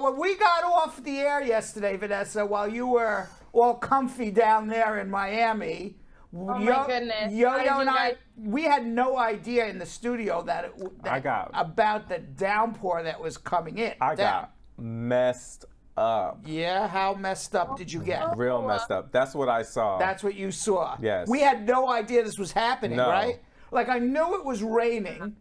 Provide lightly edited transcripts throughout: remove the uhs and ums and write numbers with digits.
when we got off the air yesterday, Vanessa, while you were all comfy down there in Miami, oh my goodness. Yo-Yo and I, we had no idea in the studio that about the downpour that was coming in. I got messed up. Yeah, how messed up did you get? Real messed up. That's what I saw. That's what you saw. Yes. We had no idea this was happening, right? Like, I knew it was raining.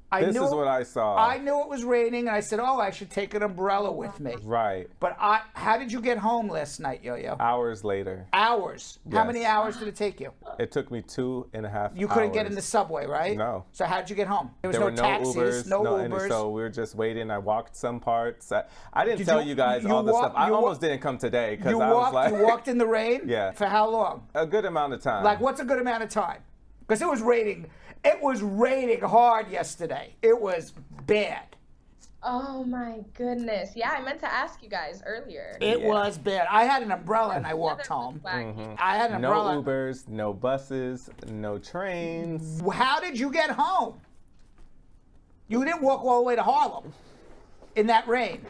This is what I saw. I knew it was raining, and I said, oh, I should take an umbrella with me. Right. But how did you get home last night, Yo-Yo? Hours later. Hours? Yes. How many hours did it take you? It took me 2.5 hours. You couldn't get in the subway, right? No. So how did you get home? There were no taxis, Ubers, no Ubers. So we were just waiting. I walked some parts. I didn't tell you guys all the stuff. I almost didn't come today because I was like... You walked in the rain? Yeah. For how long? A good amount of time. Like, what's a good amount of time? Because it was raining. It was raining hard yesterday. It was bad. Oh my goodness. Yeah, I meant to ask you guys earlier. It was bad. I had an umbrella and I walked home. I had an umbrella. No Ubers, no buses, no trains. How did you get home? You didn't walk all the way to Harlem in that rain.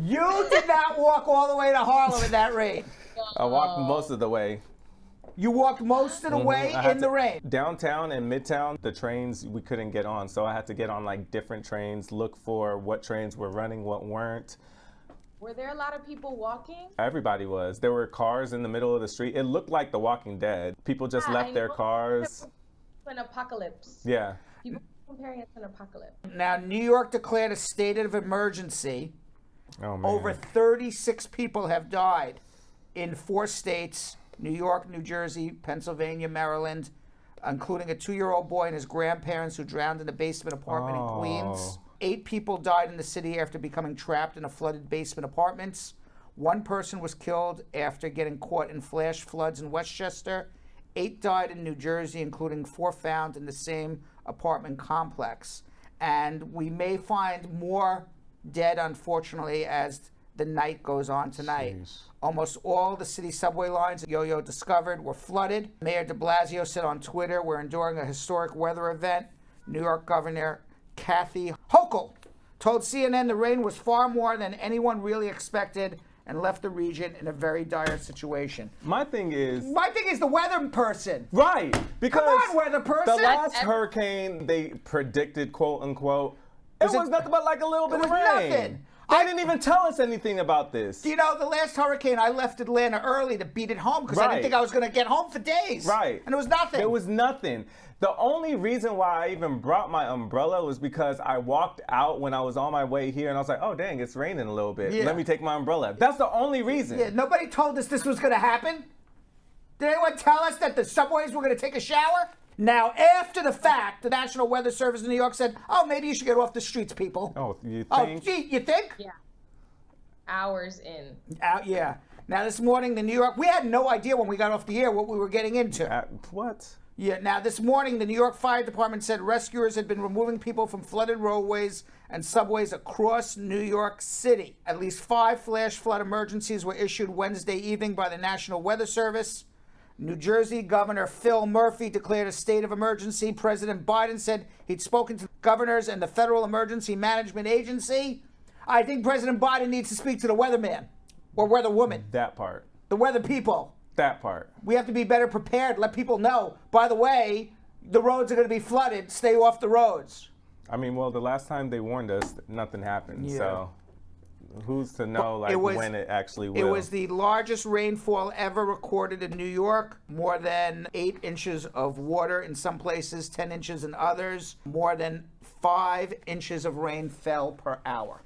You did not walk all the way to Harlem in that rain. I walked most of the way. You walked most of the way in the rain. Downtown and Midtown, the trains we couldn't get on, so I had to get on like different trains, look for what trains were running, what weren't. Were there a lot of people walking? Everybody was. There were cars in the middle of the street. It looked like The Walking Dead. People just left their cars. An apocalypse. Yeah. People comparing it to an apocalypse. Now, New York declared a state of emergency. Oh, man. Over 36 people have died in 4 states. New York, New Jersey, Pennsylvania, Maryland, including a 2-year-old boy and his grandparents who drowned in a basement apartment in Queens. 8 people died in the city after becoming trapped in a flooded basement apartments. 1 person was killed after getting caught in flash floods in Westchester. 8 died in New Jersey, including 4 found in the same apartment complex. And we may find more dead, unfortunately, as the night goes on tonight. Jeez. Almost all the city subway lines Yo-Yo discovered were flooded. Mayor de Blasio said on Twitter, we're enduring a historic weather event. New York Governor Kathy Hochul told CNN the rain was far more than anyone really expected and left the region in a very dire situation. My thing is the weather person. Right. Because come on, weather person. The last hurricane they predicted, quote unquote, it was nothing but like a little bit of rain. Nothing. They didn't even tell us anything about this. You know, the last hurricane, I left Atlanta early to beat it home because I didn't think I was going to get home for days. Right. And it was nothing. It was nothing. The only reason why I even brought my umbrella was because I walked out when I was on my way here and I was like, oh, dang, it's raining a little bit. Yeah. Let me take my umbrella. That's the only reason. Yeah, nobody told us this was going to happen. Did anyone tell us that the subways were going to take a shower? Now, after the fact, the National Weather Service in New York said, oh, maybe you should get off the streets, people. Oh, you think? Oh, gee, you think? Yeah. Hours in. Yeah. Now, this morning, the New York, we had no idea when we got off the air what we were getting into. What? Yeah, now this morning, the New York Fire Department said rescuers had been removing people from flooded roadways and subways across New York City. At least 5 flash flood emergencies were issued Wednesday evening by the National Weather Service. New Jersey Governor Phil Murphy declared a state of emergency. President Biden said he'd spoken to governors and the Federal Emergency Management Agency. I think President Biden needs to speak to the weatherman or weather woman. That part. The weather people. That part. We have to be better prepared. Let people know, by the way, the roads are going to be flooded. Stay off the roads. I mean, well, the last time they warned us, nothing happened. Yeah. So who's to know when it actually will? It was the largest rainfall ever recorded in New York. More than 8 inches of water in some places, 10 inches in others. More than 5 inches of rain fell per hour.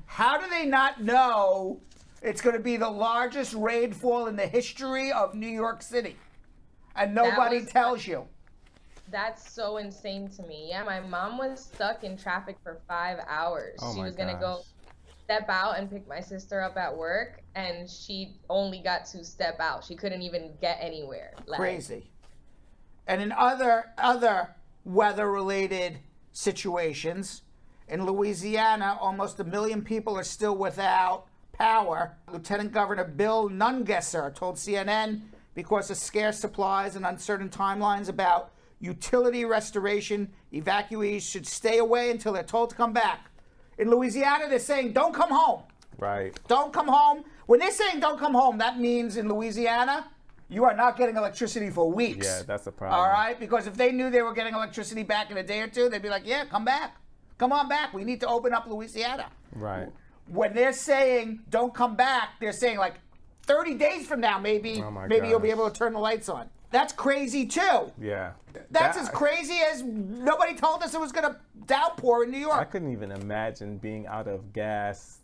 How do they not know it's going to be the largest rainfall in the history of New York City? And nobody tells you. That's so insane to me. Yeah, my mom was stuck in traffic for 5 hours. She was going to go step out and pick my sister up at work, and she only got to step out. She couldn't even get anywhere. Crazy. And in other weather-related situations, in Louisiana, almost 1 million people are still without power. Lieutenant Governor Bill Nungesser told CNN because of scarce supplies and uncertain timelines about utility restoration, evacuees should stay away until they're told to come back. In Louisiana, they're saying, don't come home. Right. Don't come home. When they're saying don't come home, that means in Louisiana, you are not getting electricity for weeks. Yeah, that's a problem. All right? Because if they knew they were getting electricity back in a day or two, they'd be like, yeah, come back. Come on back. We need to open up Louisiana. Right. When they're saying don't come back, they're saying like 30 days from now, maybe you'll be able to turn the lights on. That's crazy too. Yeah. That's as crazy as nobody told us it was going to downpour in New York. I couldn't even imagine being out of gas,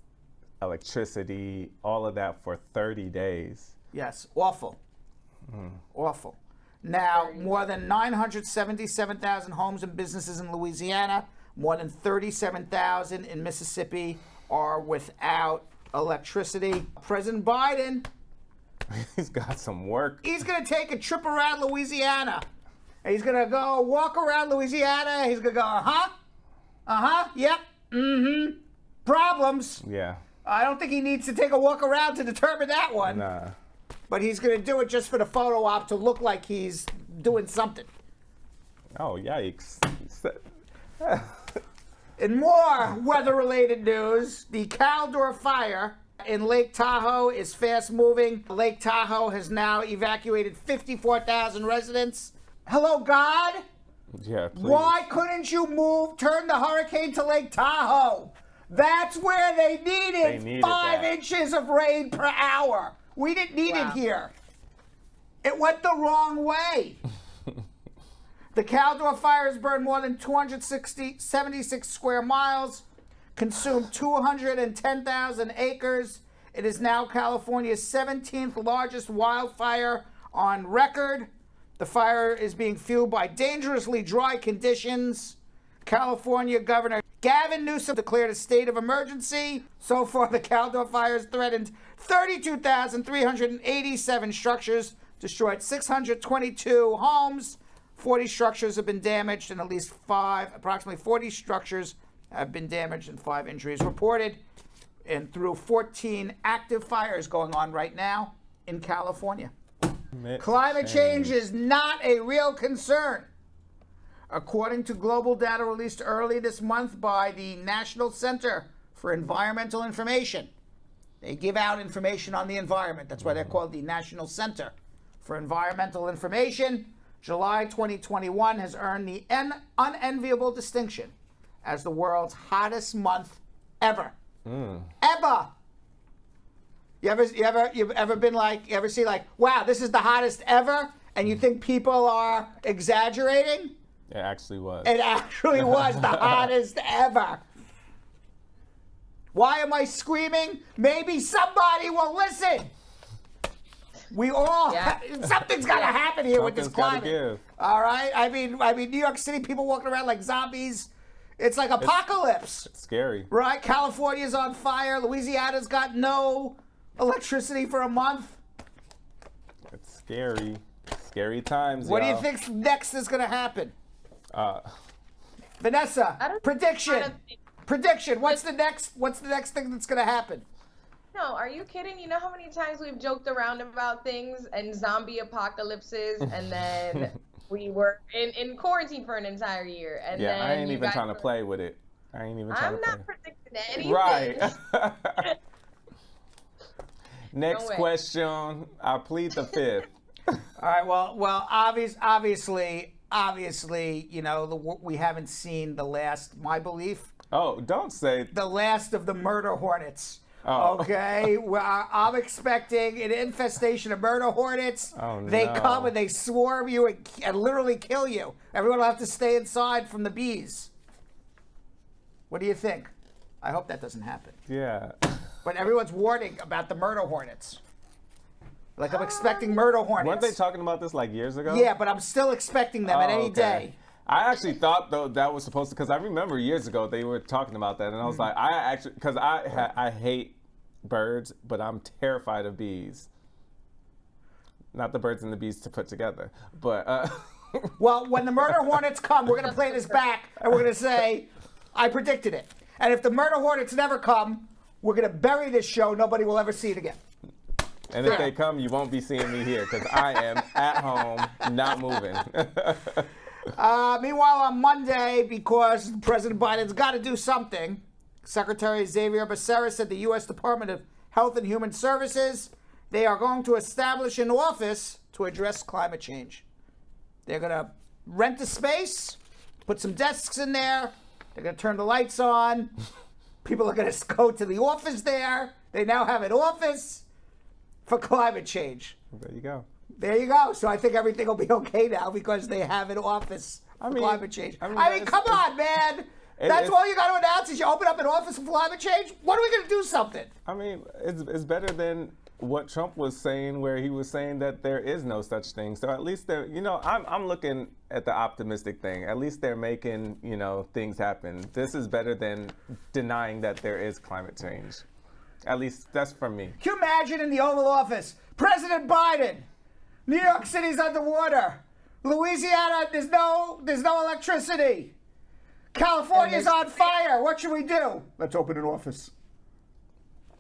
electricity, all of that for 30 days. Yes, awful. Awful. Now, more than 977,000 homes and businesses in Louisiana, more than 37,000 in Mississippi are without electricity. President Biden, He's got some work. he's going to take a trip around Louisiana. And he's going to go walk around Louisiana. He's going to go, yep, problems. Yeah. I don't think he needs to take a walk around to determine that one. Nah. But he's going to do it just for the photo op to look like he's doing something. Oh, yikes. In more weather-related news, the Caldor Fire in Lake Tahoe is fast-moving. Lake Tahoe has now evacuated 54,000 residents. Hello, God? Yeah, please. Why couldn't you turn the hurricane to Lake Tahoe? That's where they needed 5 inches of rain per hour. We didn't need it here. It went the wrong way. The Caldor Fire has burned more than 76 square miles, consumed 210,000 acres. It is now California's 17th largest wildfire on record. The fire is being fueled by dangerously dry conditions. California Governor Gavin Newsom declared a state of emergency. So far, the Caldor Fire has threatened 32,387 structures, destroyed 622 homes. 40 structures have been damaged, and at least approximately 40 structures have been damaged, and 5 injuries reported. And through 14 active fires going on right now in California. Climate change is not a real concern. According to global data released early this month by the National Center for Environmental Information, they give out information on the environment. That's why they're called the National Center for Environmental Information. July 2021 has earned the unenviable distinction as the world's hottest month ever. Ever. You ever been like, you ever see like, wow, this is the hottest ever, and you think people are exaggerating? It actually was. It actually was the hottest ever. Why am I screaming? Maybe somebody will listen. We all, something's got to happen here with this climate. Give. All right? I mean, New York City, people walking around like zombies. It's like apocalypse. It's scary. Right? California's on fire. Louisiana's got no electricity for a month. It's scary. Scary times, What do you think's next is going to happen? Vanessa, prediction. What's the next thing that's going to happen? No, are you kidding? You know how many times we've joked around about things and zombie apocalypses, and then we were in quarantine for an entire year, and then I ain't even trying to play with it. I'm not predicting anything. Right. Next question. I plead the fifth. All right. Well, obviously, you know, we haven't seen the last. My belief. Oh, don't say the last of the murder hornets. Oh. Okay, well, I'm expecting an infestation of murder hornets. Oh, no. They come and they swarm you and literally kill you. Everyone will have to stay inside from the bees. What do you think? I hope that doesn't happen. Yeah. But everyone's warning about the murder hornets. Like, I'm expecting murder hornets. Weren't they talking about this like years ago? Yeah, but I'm still expecting them at any day. I actually thought though that was supposed to, because I remember years ago they were talking about that, and I was like, because I hate birds, but I'm terrified of bees. Not the birds and the bees to put together, but. Well, when the murder hornets come, we're gonna play this back, and we're gonna say, I predicted it. And if the murder hornets never come, we're gonna bury this show. Nobody will ever see it again. And if they come, you won't be seeing me here because I am at home, not moving. Meanwhile, on Monday, because President Biden's got to do something, Secretary Xavier Becerra said the U.S. Department of Health and Human Services, they are going to establish an office to address climate change. They're going to rent a space, put some desks in there. They're going to turn the lights on. People are going to go to the office there. They now have an office for climate change. There you go. There you go. So I think everything will be okay now because they have an office for climate change. I mean, come on, man. That's all you got to announce is you open up an office for climate change? When are we going to do something? I mean, it's better than what Trump was saying, where he was saying that there is no such thing. So at least they're, I'm looking at the optimistic thing. At least they're making, things happen. This is better than denying that there is climate change. At least that's from me. Can you imagine in the Oval Office, President Biden, New York City's underwater, Louisiana, there's no electricity. California's on fire. What should we do? Let's open an office.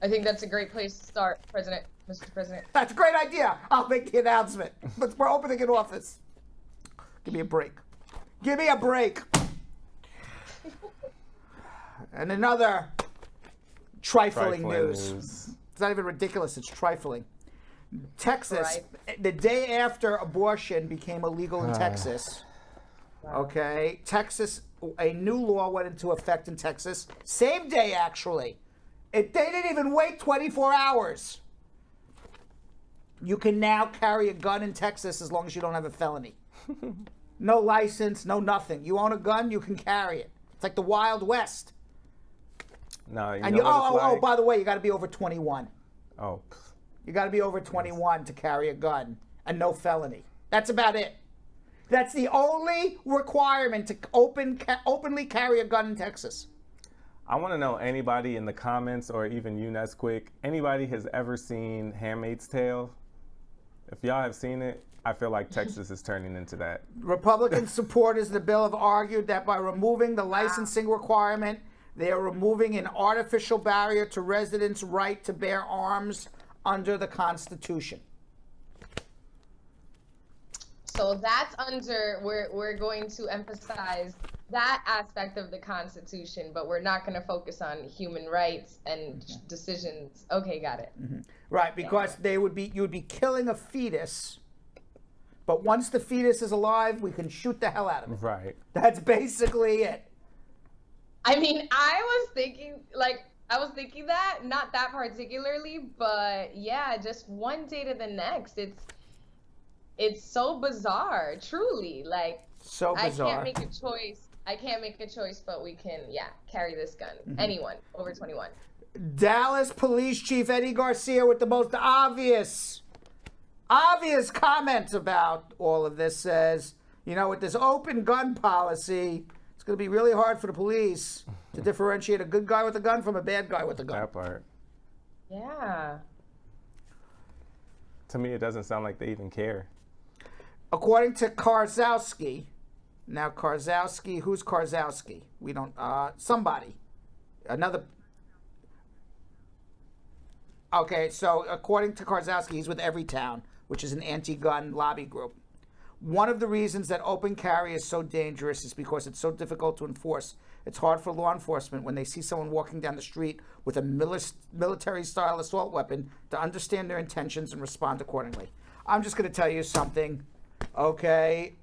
I think that's a great place to start, Mr. President. That's a great idea. I'll make the announcement. We're opening an office. Give me a break. Give me a break. And another trifling news. It's not even ridiculous. It's trifling. Texas, the day after abortion became illegal in Texas, okay, Texas, a new law went into effect in Texas. Same day, actually. They didn't even wait 24 hours. You can now carry a gun in Texas as long as you don't have a felony. No license, no nothing. You own a gun, you can carry it. It's like the Wild West. No, by the way, you got to be over 21. Oh. You got to be over 21 to carry a gun and no felony. That's about it. That's the only requirement to openly carry a gun in Texas. I want to know anybody in the comments or even you, Nesquik, anybody has ever seen Handmaid's Tale? If y'all have seen it, I feel like Texas is turning into that. Republican supporters of the bill have argued that by removing the licensing requirement, they are removing an artificial barrier to residents' right to bear arms under the Constitution. So that's we're going to emphasize that aspect of the Constitution, but we're not going to focus on human rights and decisions. Okay, got it. Mm-hmm. Right, because you would be killing a fetus, but once the fetus is alive, we can shoot the hell out of it. Right. That's basically it. I mean, I was thinking that, not that particularly, but yeah, just one day to the next. It's so bizarre, truly. Like, so bizarre. I can't make a choice, but we can, carry this gun. Mm-hmm. Anyone over 21. Dallas Police Chief Eddie Garcia with the most obvious comments about all of this says, with this open gun policy, it's going to be really hard for the police to differentiate a good guy with a gun from a bad guy with a gun. That part. Yeah. To me, it doesn't sound like they even care. According to Karzowski, now Karzowski, who's Karzowski? We don't, somebody. Another. Okay, so according to Karzowski, he's with Everytown, which is an anti-gun lobby group. One of the reasons that open carry is so dangerous is because it's so difficult to enforce. It's hard for law enforcement when they see someone walking down the street with a military-style assault weapon to understand their intentions and respond accordingly. I'm just going to tell you something, okay?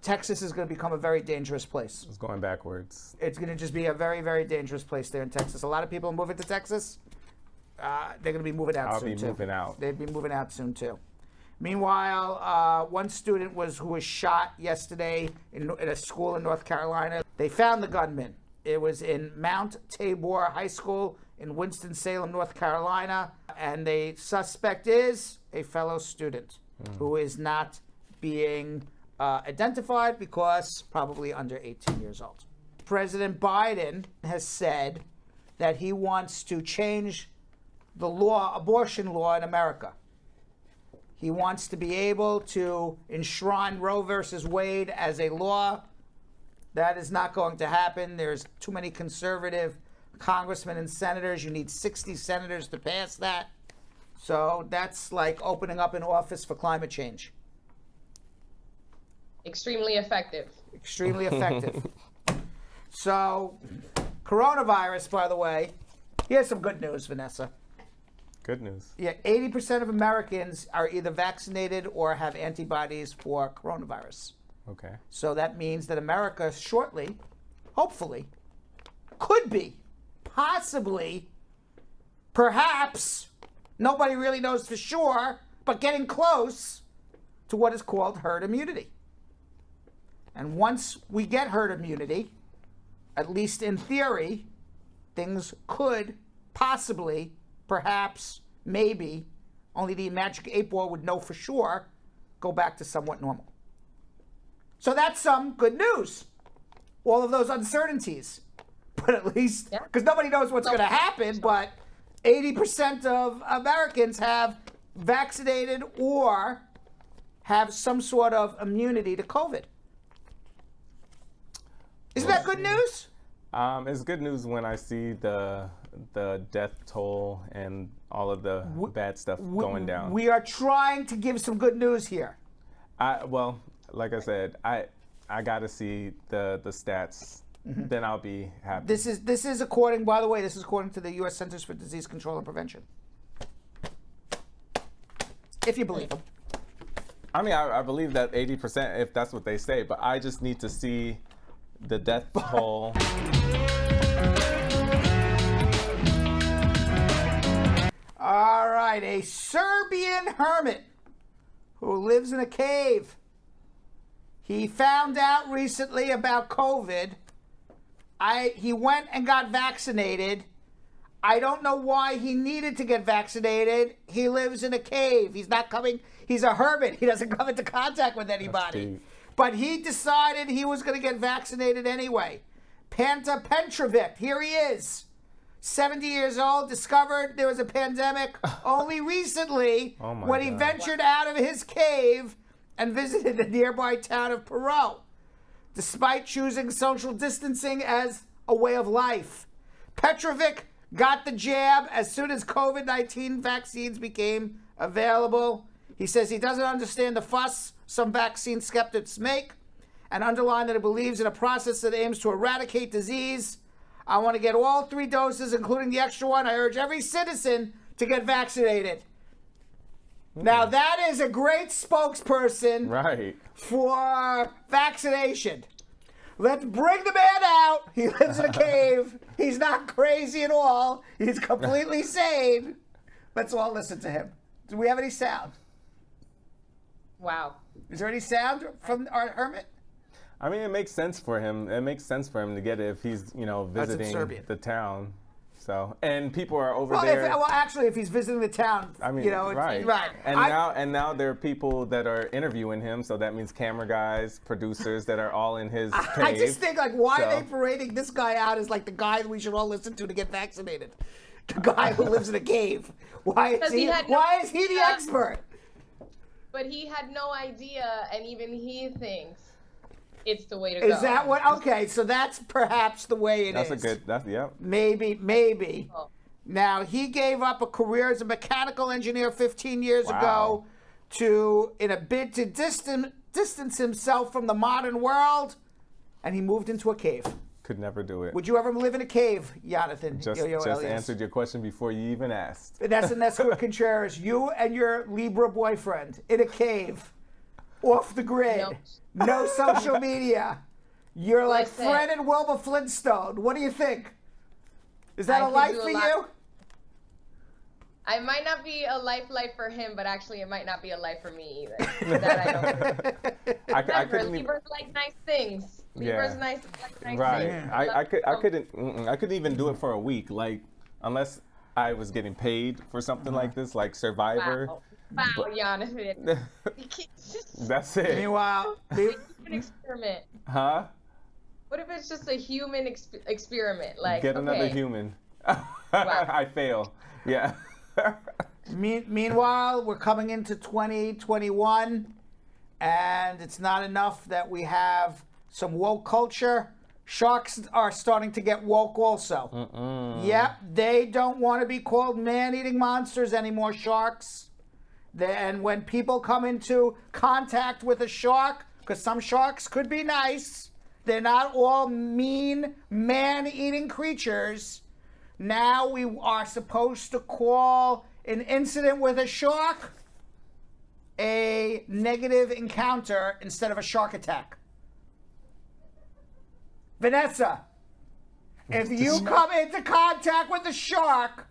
Texas is going to become a very dangerous place. It's going backwards. It's going to just be a very, very dangerous place there in Texas. A lot of people are moving to Texas. They're going to be moving out soon, too. They'll be moving out soon, too. Meanwhile, one student who was shot yesterday at a school in North Carolina. They found the gunman. It was in Mount Tabor High School in Winston-Salem, North Carolina. And the suspect is a fellow student who is not being identified because probably under 18 years old. President Biden has said that he wants to change the abortion law in America. He wants to be able to enshrine Roe versus Wade as a law. That is not going to happen. There's too many conservative congressmen and senators. You need 60 senators to pass that. So that's like opening up an office for climate change. Extremely effective. Extremely effective. So Coronavirus, by the way, here's some good news, Vanessa. Good news. Yeah, 80% of Americans are either vaccinated or have antibodies for coronavirus. Okay. So that means that America shortly, hopefully, could be, possibly, perhaps, nobody really knows for sure, but getting close to what is called herd immunity. And once we get herd immunity, at least in theory, things could possibly, perhaps, maybe, only the magic 8-ball would know for sure, go back to somewhat normal. So that's some good news. All of those uncertainties. But at least, because nobody knows what's going to happen, but 80% of Americans have vaccinated or have some sort of immunity to COVID. Isn't that good news? It's good news when I see the death toll and all of the bad stuff going down. We are trying to give some good news here. Well, like I said, I got to see the stats. Mm-hmm. Then I'll be happy. This is according, by the way, this is according to the U.S. Centers for Disease Control and Prevention. If you believe them. I mean, I believe that 80%, if that's what they say, but I just need to see the death toll. All right, a Serbian hermit who lives in a cave. He found out recently about COVID. He went and got vaccinated. I don't know why he needed to get vaccinated. He lives in a cave. He's not coming. He's a hermit. He doesn't come into contact with anybody. But he decided he was going to get vaccinated anyway. Panta Petrovic, here he is. 70 years old, discovered there was a pandemic only recently when he ventured out of his cave and visited the nearby town of Pirot, despite choosing social distancing as a way of life. Petrovic got the jab as soon as COVID-19 vaccines became available. He says he doesn't understand the fuss some vaccine skeptics make and underlined that he believes in a process that aims to eradicate disease. I want to get all 3 doses, including the extra one. I urge every citizen to get vaccinated. Now, that is a great spokesperson for vaccination. Let's bring the man out. He lives in a cave. He's not crazy at all. He's completely sane. Let's all listen to him. Do we have any sound? Wow. Is there any sound from our hermit? I mean, it makes sense for him. It makes sense for him to get it if he's, visiting the town. So, and people are over there. Actually, if he's visiting the town, I mean, right. And now there are people that are interviewing him. So that means camera guys, producers that are all in his cave. I just think, why are they parading this guy out as the guy that we should all listen to get vaccinated? The guy who lives in a cave. Why is he the expert? But he had no idea, and even he thinks it's the way to go. Is that what? Okay, so that's perhaps the way it is. Maybe. Oh. Now, he gave up a career as a mechanical engineer 15 years ago in a bid to distance himself from the modern world, and he moved into a cave. Could never do it. Would you ever live in a cave, Jonathan? Just answered your question before you even asked. Vanessa Contreras, you and your Libra boyfriend in a cave, off the grid, no social media. You're like Fred and Wilma Flintstone. What do you think? Is that a life for you? I might not be a life for him, but actually it might not be a life for me either. That I don't. Remember, Libras like nice things. Libras nice things. I couldn't even do it for a week, unless I was getting paid for something like this, like Survivor. Wow, Jonathan. That's it. Meanwhile, an experiment. Huh? What if it's just a human experiment? Get another human. I fail. Yeah. Meanwhile, we're coming into 2021, and it's not enough that we have some woke culture. Sharks are starting to get woke also. Yep, they don't want to be called man-eating monsters anymore, sharks. And when people come into contact with a shark, because some sharks could be nice, They're not all mean, man-eating creatures. Now we are supposed to call an incident with a shark a negative encounter instead of a shark attack. Vanessa, if you come into contact with a shark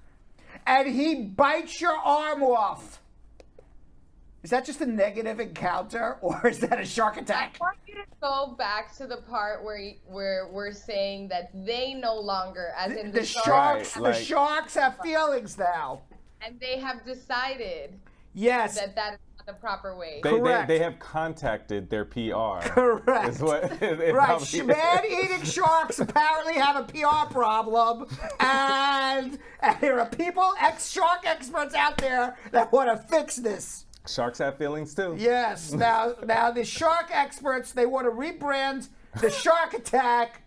and he bites your arm off, is that just a negative encounter or is that a shark attack? I want you to go back to the part where we're saying that they no longer, as in the sharks, the sharks have feelings now. And they have decided yes. that is not the proper way. They have contacted their PR. Correct. Is what right. Man-eating sharks apparently have a PR problem, and there are people, shark experts out there that want to fix this. Sharks have feelings too. Yes. Now the shark experts, they want to rebrand the shark attack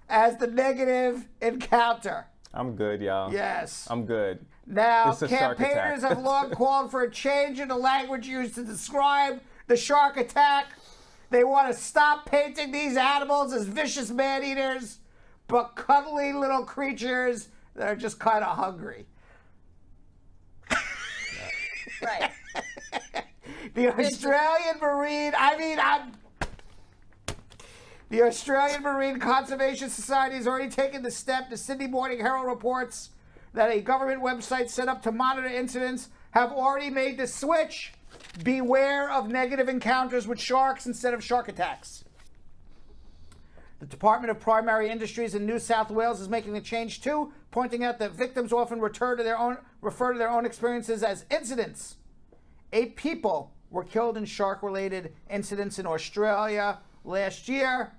as the negative encounter. I'm good, y'all. Yes. I'm good. Now, campaigners have long called for a change in the language used to describe the shark attack. They want to stop painting these animals as vicious man-eaters, but cuddly little creatures that are just kind of hungry. Right. The Australian The Australian Marine Conservation Society has already taken the step. The Sydney Morning Herald reports that a government website set up to monitor incidents have already made the switch. Beware of negative encounters with sharks instead of shark attacks. The Department of Primary Industries in New South Wales is making a change too, pointing out that victims often refer to their own experiences as incidents. 8 people were killed in shark-related incidents in Australia last year.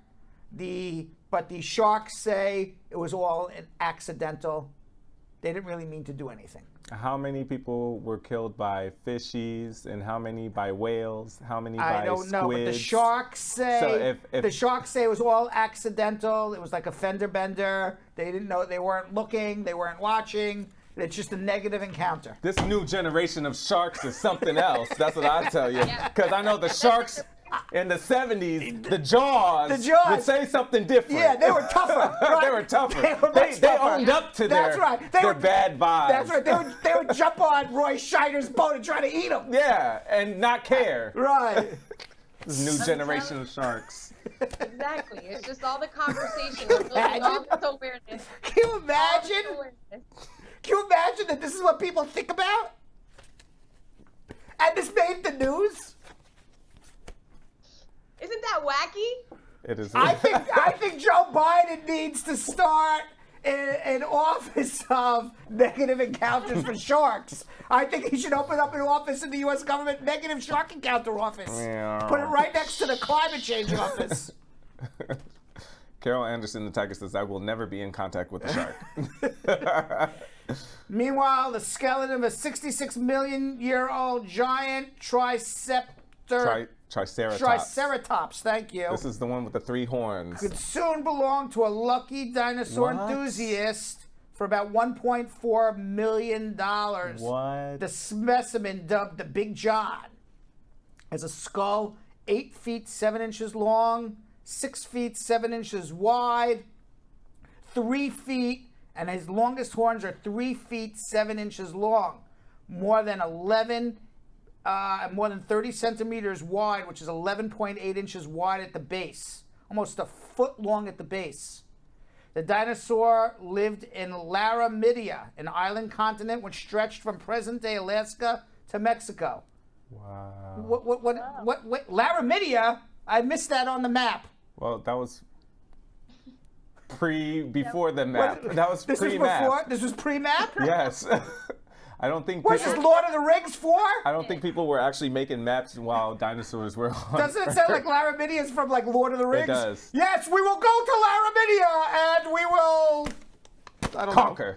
But the sharks say it was all an accidental. They didn't really mean to do anything. How many people were killed by fishies, and how many by whales? How many by squids? I don't know, but the sharks say the sharks say it was all accidental. It was like a fender bender. They didn't know. They weren't looking. They weren't watching. It's just a negative encounter. This new generation of sharks is something else. That's what I tell you. Because I know the sharks in the 70s, the Jaws would say something different. Yeah, they were tougher. Right? They were tougher. They owned up to their bad vibes. That's right. They would jump on Roy Scheider's boat and try to eat him. Yeah, and not care. Right. This new generation of sharks. Exactly. It's just all the conversation. All this awareness. Can you imagine? Can you imagine that this is what people think about? And this made the news? Isn't that wacky? It is. I think Joe Biden needs to start an office of negative encounters for sharks. I think he should open up an office in the U.S. government, negative shark encounter office. Yeah. Put it right next to the climate change office. Carol Anderson, the tiger, says, I will never be in contact with a shark. Meanwhile, the skeleton of a 66 million year old giant Triceratops, thank you. This is the one with the 3 horns. Could soon belong to a lucky dinosaur enthusiast for about $1.4 million. What? The specimen, dubbed the Big John, has a skull 8 feet 7 inches long, 6 feet 7 inches wide, 3 feet, and his longest horns are 3 feet 7 inches long, more than 30 centimeters wide, which is 11.8 inches wide at the base, almost a foot long at the base. The dinosaur lived in Laramidia, an island continent which stretched from present-day Alaska to Mexico. Wow. What Laramidia? I missed that on the map. Well, that was before the map. That was pre-map. This was pre-map? Yes. I don't think. What's this Lord of the Rings for? I don't think people were actually making maps while dinosaurs were on. Doesn't it sound like Laramidia is from like Lord of the Rings? It does. Yes, we will go to Laramidia and we will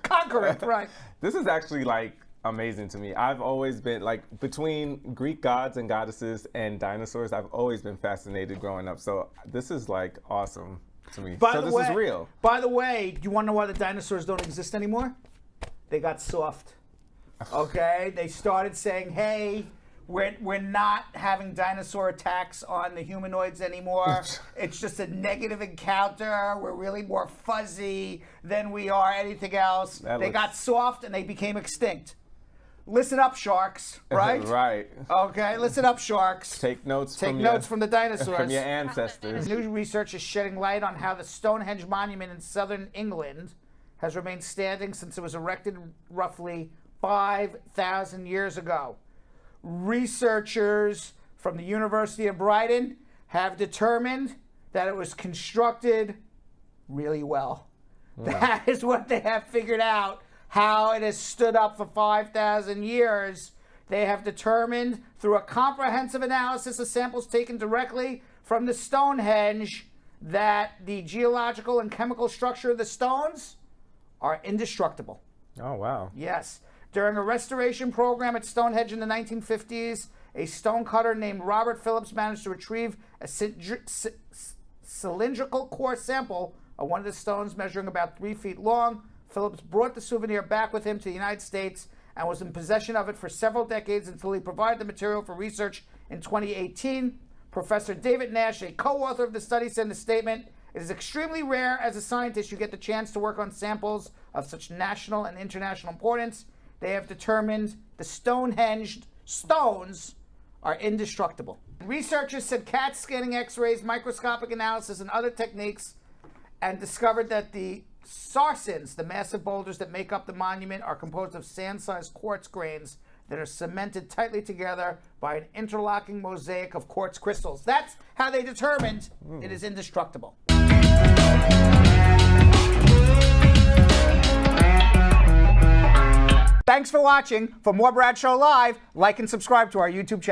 conquer it. Right. This is actually like amazing to me. I've always been like between Greek gods and goddesses and dinosaurs. I've always been fascinated growing up. So this is like awesome to me. This is real. By the way, do you want to know why the dinosaurs don't exist anymore? They got soft. Okay, they started saying, hey, We're not having dinosaur attacks on the humanoids anymore. It's just a negative encounter. We're really more fuzzy than we are anything else. They got soft and they became extinct. Listen up, sharks, right? Right. Okay, listen up, sharks. Take notes from the dinosaurs. From your ancestors. New research is shedding light on how the Stonehenge monument in southern England has remained standing since it was erected roughly 5,000 years ago. Researchers from the University of Brighton have determined that it was constructed really well. Yeah. That is what they have figured out, how it has stood up for 5,000 years. They have determined through a comprehensive analysis of samples taken directly from the Stonehenge that the geological and chemical structure of the stones are indestructible. Oh, wow. Yes. During a restoration program at Stonehenge in the 1950s, a stonecutter named Robert Phillips managed to retrieve a cylindrical core sample of one of the stones measuring about 3 feet long. Phillips brought the souvenir back with him to the United States and was in possession of it for several decades until he provided the material for research in 2018. Professor David Nash, a co-author of the study, said in a statement, "It is extremely rare as a scientist you get the chance to work on samples of such national and international importance. They have determined the Stonehenge stones are indestructible." Researchers said CAT scanning, X-rays, microscopic analysis, and other techniques, and discovered that the sarsens, the massive boulders that make up the monument, are composed of sand-sized quartz grains that are cemented tightly together by an interlocking mosaic of quartz crystals. That's how they determined it is indestructible. Thanks for watching. For more Bradshaw Live, like and subscribe to our YouTube channel.